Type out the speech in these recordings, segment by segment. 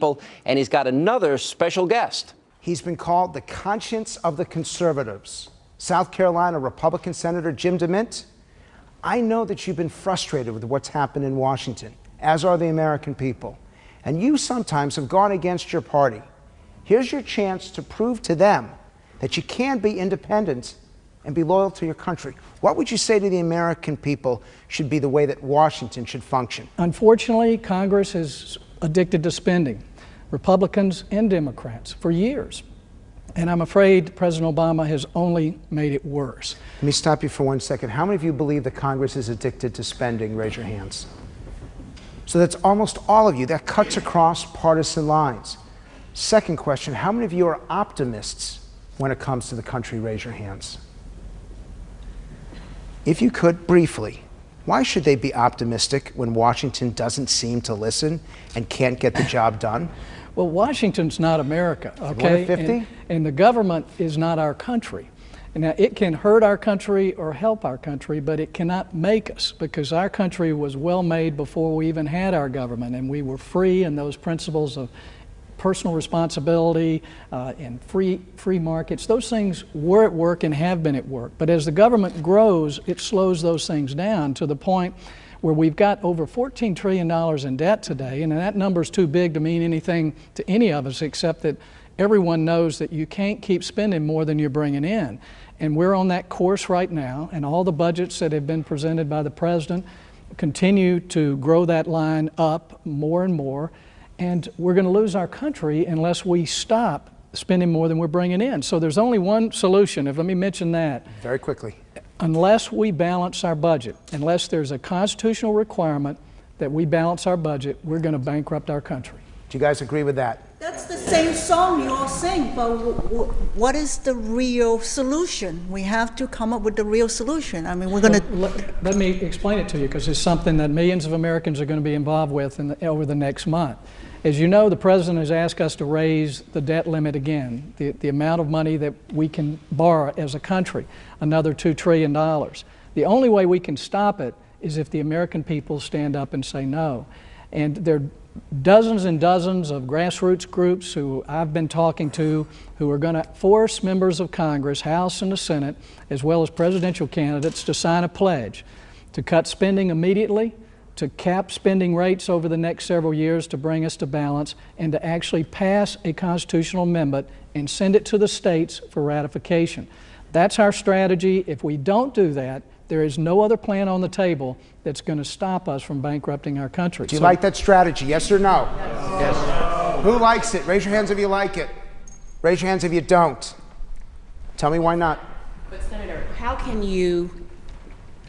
people, and he's got another special guest. He's been called the conscience of the conservatives. South Carolina Republican Senator Jim Demint, I know that you've been frustrated with what's happened in Washington, as are the American people. And you sometimes have gone against your party. Here's your chance to prove to them that you can be independent and be loyal to your country. What would you say to the American people should be the way that Washington should function? Unfortunately, Congress is addicted to spending, Republicans and Democrats, for years. And I'm afraid President Obama has only made it worse. Let me stop you for 1 second. How many of you believe that Congress is addicted to spending? Raise your hands. So that's almost all of you. That cuts across partisan lines. Second question, how many of you are optimists when it comes to the country? Raise your hands. If you could, briefly, why should they be optimistic when Washington doesn't seem to listen and can't get the job done? Well, Washington's not America, okay? 50? And the government is not our country. Now, it can hurt our country or help our country, but it cannot make us, because our country was well made before we even had our government, and we were free, and those principles of personal responsibility and free markets, those things were at work and have been at work. But as the government grows, it slows those things down to the point where we've got over $14 trillion in debt today, and that number's too big to mean anything to any of us, except that everyone knows that you can't keep spending more than you're bringing in. And we're on that course right now, and all the budgets that have been presented by the president continue to grow that line up more and more. And we're going to lose our country unless we stop spending more than we're bringing in. So there's only one solution, let me mention that. Very quickly. Unless we balance our budget, unless there's a constitutional requirement that we balance our budget, we're going to bankrupt our country. Do you guys agree with that? That's the same song you all sing, but what is the real solution? We have to come up with the real solution. I mean, we're going to... Let me explain it to you, because it's something that millions of Americans are going to be involved with over the next month. As you know, the president has asked us to raise the debt limit again, the amount of money that we can borrow as a country, another $2 trillion. The only way we can stop it is if the American people stand up and say no. And there are dozens and dozens of grassroots groups who I've been talking to who are going to force members of Congress, House and the Senate, as well as presidential candidates, to sign a pledge to cut spending immediately, to cap spending rates over the next several years to bring us to balance, and to actually pass a constitutional amendment and send it to the states for ratification. That's our strategy. If we don't do that, there is no other plan on the table that's going to stop us from bankrupting our country. Do you like that strategy, yes or no? Yes. Who likes it? Raise your hands if you like it. Raise your hands if you don't. Tell me why not. But Senator, how can you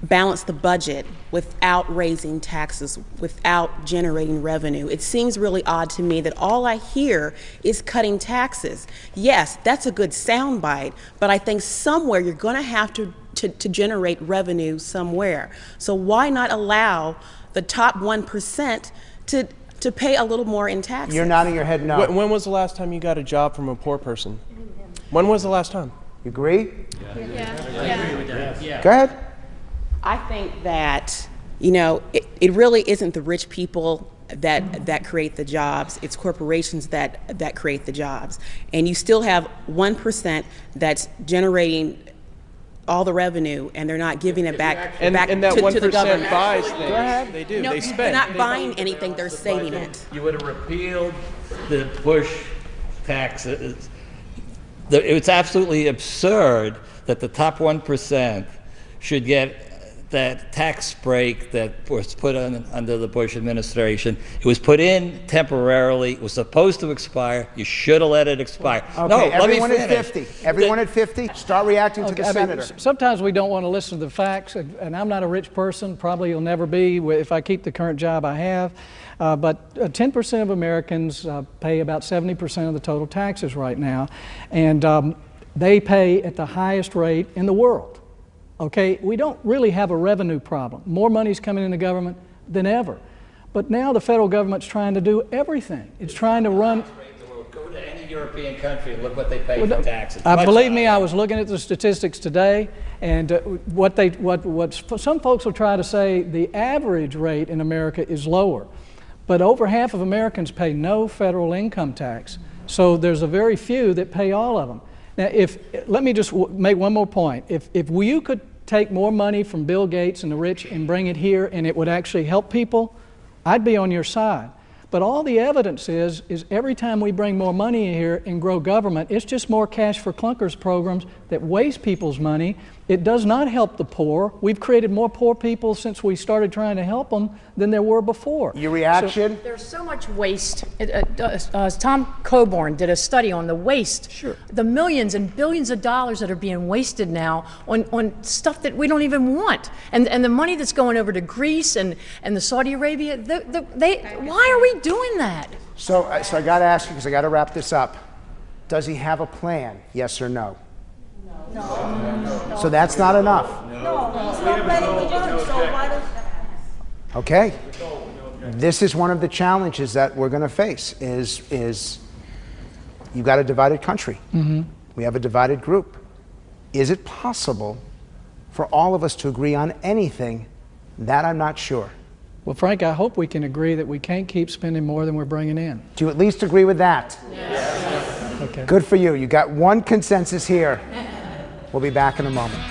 balance the budget without raising taxes, without generating revenue? It seems really odd to me that all I hear is cutting taxes. Yes, that's a good soundbite, but I think somewhere you're going to have to generate revenue somewhere. So why not allow the top 1% to pay a little more in taxes? You're nodding your head no. When was the last time you got a job from a poor person? When was the last time? You agree? Yeah. I agree with that. Yeah. Go ahead. I think that, you know, it really isn't the rich people that create the jobs. It's corporations that create the jobs. And you still have 1% that's generating all the revenue, and they're not giving it back and that 1% to the government. buys things. They do. No, they spend. they're not buying anything. They're saving it. You would have repealed the Bush taxes. It's absolutely absurd that the top 1% should get that tax break that was put on under the Bush administration. It was put in temporarily. It was supposed to expire. You should have let it expire. Okay, no, everyone let me finish. at 50. Everyone at 50. Start reacting to the senator. Sometimes we don't want to listen to the facts, and I'm not a rich person. Probably will never be if I keep the current job I have. But 10% of Americans pay about 70% of the total taxes right now, and they pay at the highest rate in the world. Okay, we don't really have a revenue problem. More money's coming in the government than ever. But now the federal government's trying to do everything. It's trying to run... Go to any European country and look what they pay for taxes. Believe me, I was looking at the statistics today, and what some folks will try to say, the average rate in America is lower. But over half of Americans pay no federal income tax. So there's a very few that pay all of them. Now, let me just make one more point. If you could take more money from Bill Gates and the rich and bring it here and it would actually help people, I'd be on your side. But all the evidence is every time we bring more money in here and grow government, it's just more cash for clunkers programs that waste people's money. It does not help the poor. We've created more poor people since we started trying to help them than there were before. Your reaction? There's so much waste. Tom Coburn did a study on the waste. Sure. The millions and billions of dollars that are being wasted now on stuff that we don't even want. And the money that's going over to Greece and the Saudi Arabia, why are we doing that? So I got to ask you, because I got to wrap this up. Does he have a plan, yes or no? No. So that's not enough. No, he's not letting me run, so why does... Okay. This is one of the challenges that we're going to face is you've got a divided country. Mm-hmm. We have a divided group. Is it possible for all of us to agree on anything? That I'm not sure. Well, Frank, I hope we can agree that we can't keep spending more than we're bringing in. Do you at least agree with that? Yes. Okay. Good for you. You got one consensus here. We'll be back in a moment.